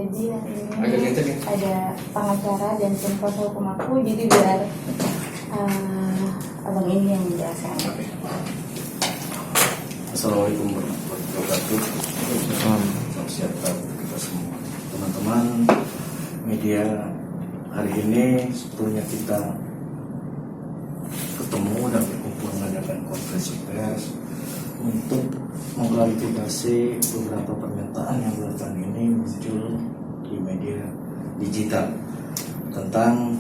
Jadi hari ini ada pengacara dan tim kuasa hukum aku, jadi biar abang ini yang menjelaskan. Assalamualaikum warahmatullahi wabarakatuh. Selamat siang kita semua, teman-teman media. Hari ini sebetulnya kita ketemu dan berkumpul mengadakan konferensi pers untuk mengklarifikasi beberapa pernyataan yang belakangan ini muncul di media digital tentang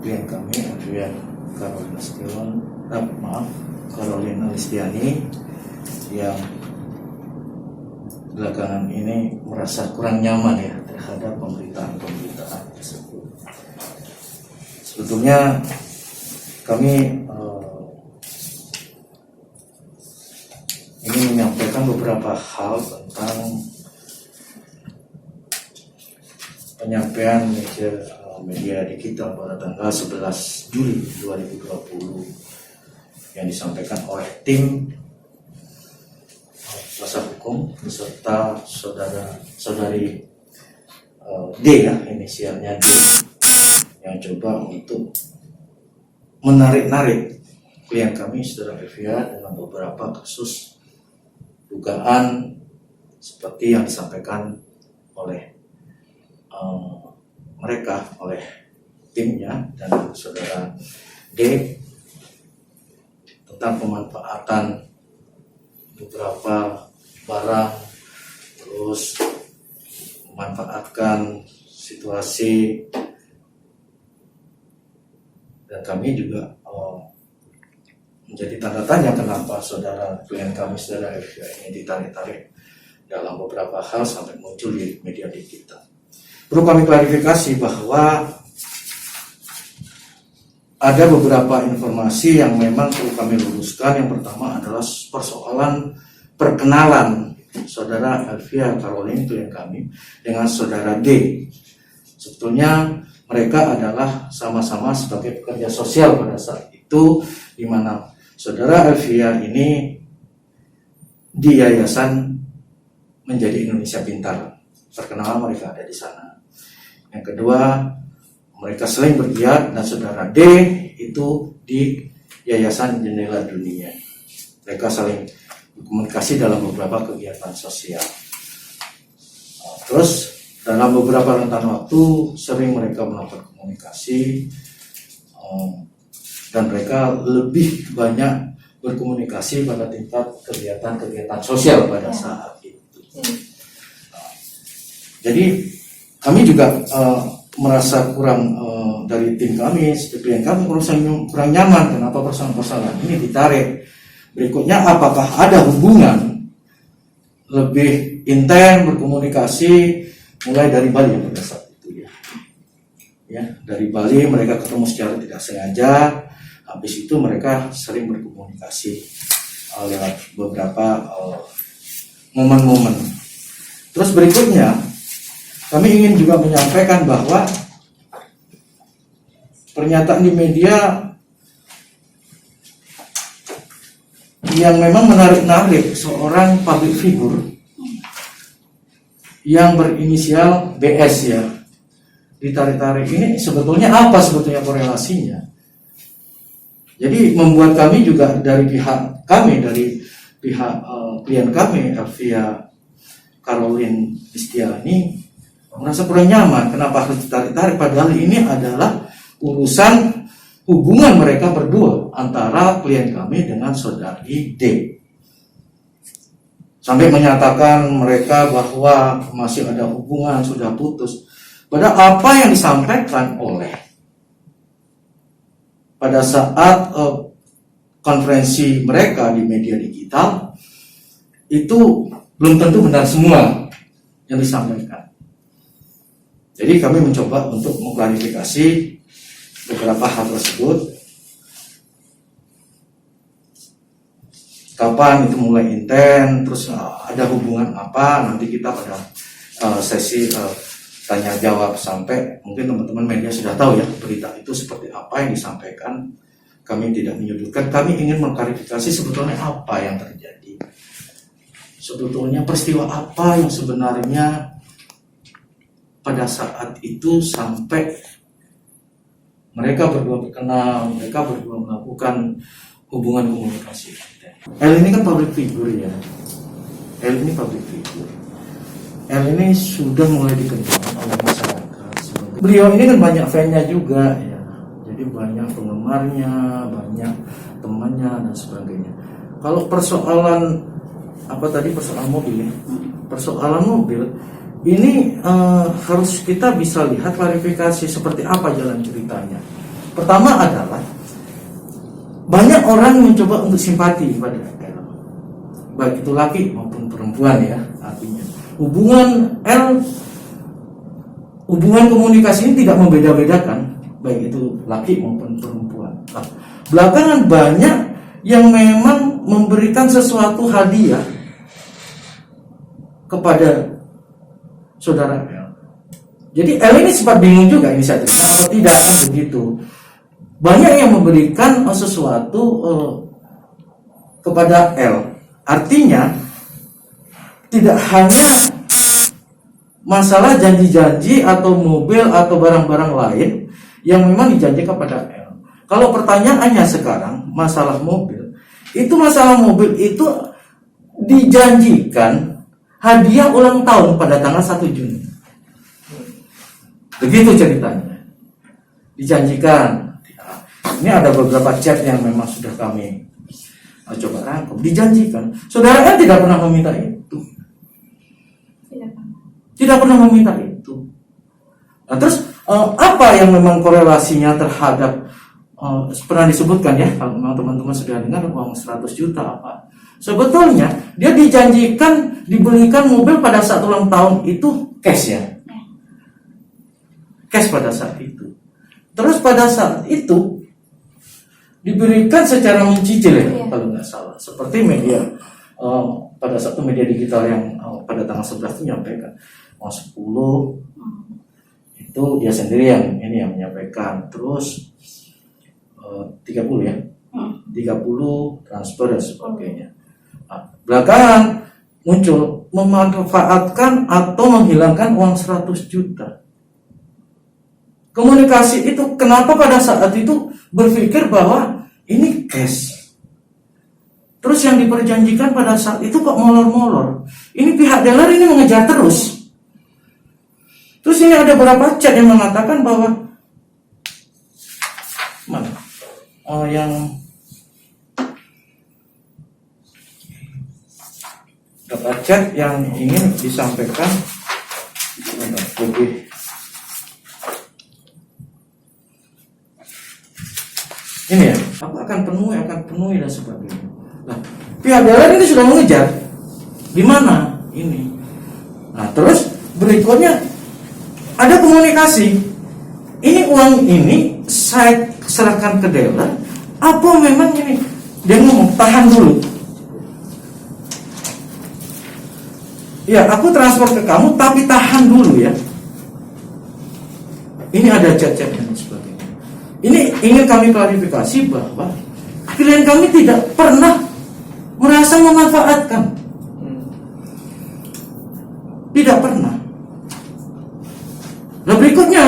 klien kami Adrian Caroline Alistiani yang belakangan ini merasa kurang nyaman ya terhadap pemberitaan tersebut. Sebetulnya kami ingin menyampaikan beberapa hal tentang penyampaian media digital pada tanggal 11 Juli 2020 yang disampaikan oleh tim kuasa hukum beserta saudari D ya, inisialnya D, yang coba untuk menarik-narik klien kami saudara Elvia dalam beberapa kasus dugaan seperti yang disampaikan oleh mereka, oleh timnya dan saudara D tentang pemanfaatan beberapa barang, terus memanfaatkan situasi, dan kami juga menjadi tanda tanya kenapa klien kami saudara Elvia ini ditarik-tarik dalam beberapa hal sampai muncul di media digital. Perlu kami klarifikasi bahwa ada beberapa informasi yang memang perlu kami luruskan. Yang pertama adalah persoalan perkenalan saudara Elvia Caroline klien kami dengan saudara D. Sebetulnya mereka adalah sama-sama sebagai pekerja sosial pada saat itu, di mana saudara Elvia ini di yayasan Menjadi Indonesia Pintar. Terkenal mereka ada di sana. Yang kedua, mereka sering bergiat, dan saudara D itu di Yayasan Jendela Dunia. Mereka saling berkomunikasi dalam beberapa kegiatan sosial. Terus dalam beberapa rentan waktu sering mereka melakukan komunikasi, dan mereka lebih banyak berkomunikasi pada tingkat kegiatan-kegiatan sosial pada saat itu. Jadi kami juga merasa kurang dari tim kami, klien kami kurang nyaman kenapa persoalan-persoalan ini ditarik. Berikutnya, apakah ada hubungan lebih intens berkomunikasi mulai dari Bali pada saat itu ya, dari Bali mereka ketemu secara tidak sengaja. Habis itu mereka sering berkomunikasi lewat beberapa momen-momen. Terus berikutnya, kami ingin juga menyampaikan bahwa pernyataan di media yang memang menarik-narik seorang public figure yang berinisial BS ya, ditarik-tarik ini sebetulnya apa sebetulnya korelasinya? Jadi membuat kami juga dari pihak klien kami Elvia Caroline Alistiani merasa kurang nyaman kenapa harus ditarik-tarik, padahal ini adalah urusan hubungan mereka berdua antara klien kami dengan saudari D. Sampai menyatakan mereka bahwa masih ada hubungan, sudah putus. Padahal apa yang disampaikan oleh pada saat konferensi mereka di media digital itu belum tentu benar semua yang disampaikan. Jadi kami mencoba untuk mengklarifikasi beberapa hal tersebut. Kapan itu mulai intens, terus ada hubungan apa, nanti kita pada sesi tanya jawab sampai mungkin teman-teman media sudah tahu ya berita itu seperti apa yang disampaikan. Kami tidak menyudutkan, kami ingin mengklarifikasi sebetulnya apa yang terjadi. Sebetulnya peristiwa apa yang sebenarnya pada saat itu sampai mereka berdua berkenal, mereka berdua melakukan hubungan komunikasi. L ini kan public figure ya. L ini public figure. L ini sudah mulai dikenal oleh masyarakat. Beliau ini kan banyak fan-nya juga ya. Jadi banyak penggemarnya, banyak temannya dan sebagainya. Kalau persoalan apa tadi, persoalan mobil ya. Persoalan mobil ini harus kita bisa lihat klarifikasi seperti apa jalan ceritanya. Pertama adalah banyak orang mencoba untuk simpati pada L, baik itu laki maupun perempuan ya. Artinya hubungan komunikasi ini tidak membeda-bedakan baik itu laki maupun perempuan. Nah, belakangan banyak yang memang memberikan sesuatu hadiah kepada saudara L. Jadi L ini sempat bingung juga ini saya cerita atau tidak kan begitu. Banyak yang memberikan sesuatu kepada L. Artinya tidak hanya masalah janji-janji atau mobil atau barang-barang lain yang memang dijanjikan kepada L. Kalau pertanyaannya sekarang masalah mobil, itu masalah mobil itu dijanjikan hadiah ulang tahun pada tanggal 1 Juni. Begitu ceritanya. Dijanjikan. Ini ada beberapa chat yang memang sudah kami coba rangkum. Dijanjikan. Saudara kan tidak pernah meminta itu. Tidak pernah meminta itu. Nah, terus apa yang memang korelasinya terhadap pernah disebutkan ya, kalau memang teman-teman sudah dengar uang 100 juta apa? Sebetulnya dia dijanjikan dibelikan mobil pada saat ulang tahun itu cash ya. Cash pada saat itu. Terus pada saat itu diberikan secara mencicil ya, kalau nggak salah. Seperti media pada satu media digital yang pada tanggal 11 itu menyampaikan uang 10 itu dia sendiri yang ini yang menyampaikan. Terus 30 ya. 30 transfer dan sebagainya. Nah, belakangan muncul memanfaatkan atau menghilangkan uang 100 juta. Komunikasi itu kenapa pada saat itu berpikir bahwa ini cash. Terus yang diperjanjikan pada saat itu kok molor-molor. Ini pihak dealer ini mengejar terus. Terus ini ada beberapa chat yang mengatakan bahwa mana? Yang dapat chat yang ingin disampaikan lebih ini ya, akan penuhi dan sebagainya. Nah, pihak dealer ini sudah mengejar di mana ini. Nah, terus berikutnya ada komunikasi. Ini uang ini saya serahkan ke dealer. Apa memang ini? Dia ngomong tahan dulu. Ya, aku transfer ke kamu, tapi tahan dulu ya. Ini ada chat-chat dan sebagainya. Ini ingin kami klarifikasi bahwa klien kami tidak pernah merasa memanfaatkan. Tidak pernah. Nah, berikutnya,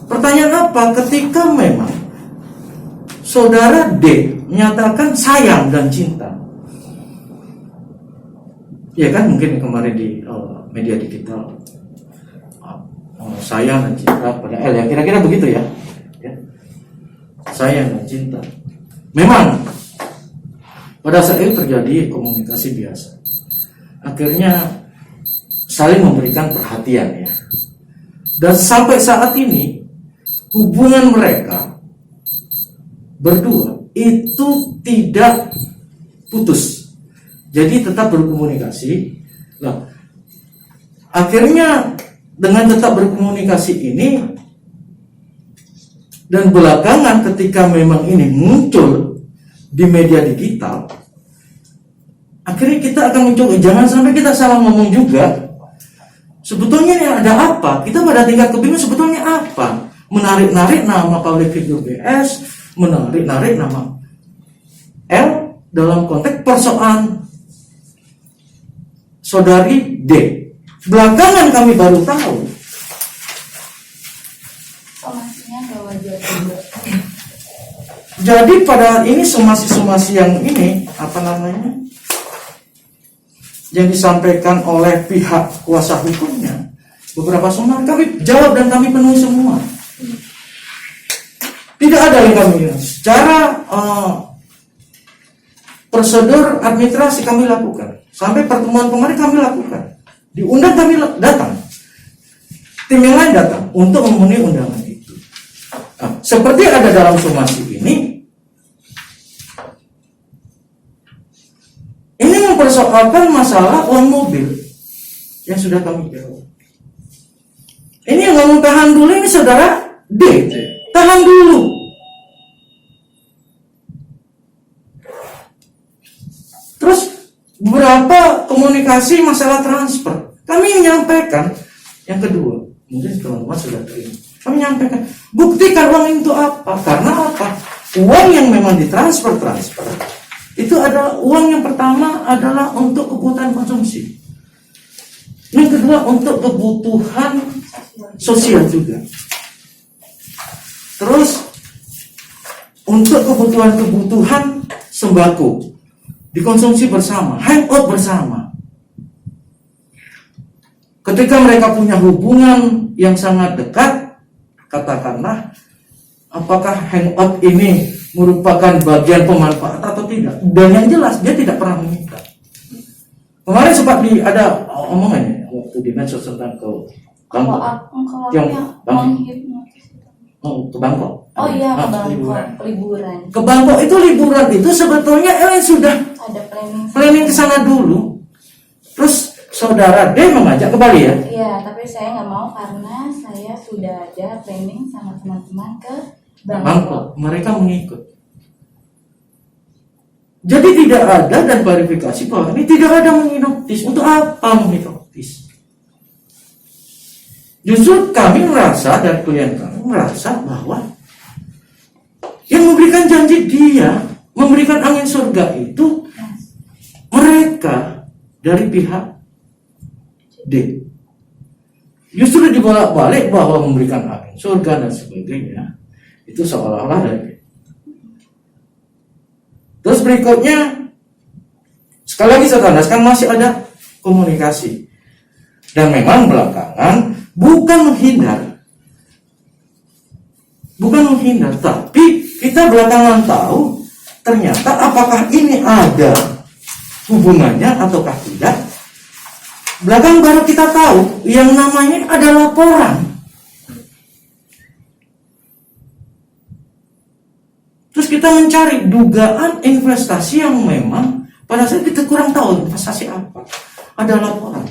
pertanyaan apa? Ketika memang saudara D menyatakan sayang dan cinta, ya kan mungkin kemarin di media digital sayang dan cinta pada L ya, kira-kira begitu ya. Sayang dan cinta. Memang pada saat itu terjadi komunikasi biasa. Akhirnya saling memberikan perhatian ya. Dan sampai saat ini hubungan mereka berdua itu tidak putus. Jadi tetap berkomunikasi. Nah, akhirnya dengan tetap berkomunikasi ini dan belakangan ketika memang ini muncul di media digital, akhirnya kita akan mencoba jangan sampai kita salah ngomong juga. Sebetulnya ini ada apa? Kita pada tingkat kebingungan sebetulnya apa? Menarik-narik nama public figure BS, menarik-narik nama L dalam konteks persoalan saudari D. Belakangan kami baru tahu Jadi pada ini somasi-somasi yang ini apa namanya yang disampaikan oleh pihak kuasa hukumnya, beberapa somasi kami jawab dan kami penuhi semua. Tidak ada yang kami secara prosedur administrasi kami lakukan. Sampai pertemuan kemarin kami lakukan. Diundang kami datang. Tim yang lain datang untuk memenuhi undangan itu. Nah, seperti ada dalam somasi ini mempersoalkan masalah uang mobil yang sudah kami jawab. Ini yang ngomong tahan dulu ini saudara D. Tahan dulu. Terus beberapa komunikasi masalah transfer. Kami menyampaikan yang kedua, mungkin teman-teman sudah terima. Kami menyampaikan, buktikan uang itu apa? Karena apa? Uang yang memang ditransfer itu adalah uang yang pertama adalah untuk kebutuhan konsumsi. Yang kedua untuk kebutuhan sosial juga. Terus untuk kebutuhan sembako dikonsumsi bersama, hangout bersama. Ketika mereka punya hubungan yang sangat dekat, katakanlah apakah hangout ini merupakan bagian pemanfaat atau tidak? Dan yang jelas dia tidak pernah meminta. Kemarin sempat ada omongan waktu di medsos tentang ke Bangkok. Ke Bangkok. Oh iya, ke Bangkok liburan. Ke Bangkok itu liburan itu sebetulnya sudah ada planning ke sana dulu. Terus saudara D mengajak ke Bali ya? Iya, tapi saya nggak mau karena saya sudah ada planning sama teman-teman ke Bangkok. Mereka mengikut. Jadi tidak ada dan klarifikasi bahwa ini tidak ada menginoptis. Untuk apa menginoptis? Justru kami merasa dan klien kami merasa bahwa yang memberikan janji dia memberikan angin surga itu mereka dari pihak D. Justru dibolak-balik bahwa memberikan angin surga dan sebagainya itu seolah-olah dari. Terus berikutnya sekali lagi saya tandaskan masih ada komunikasi dan memang belakangan bukan menghindar tapi kita belakangan tahu ternyata apakah ini ada hubungannya ataukah tidak. Belakang baru kita tahu yang namanya ada laporan. Terus kita mencari dugaan investasi yang memang pada saat kita kurang tahu investasi apa. Ada laporan.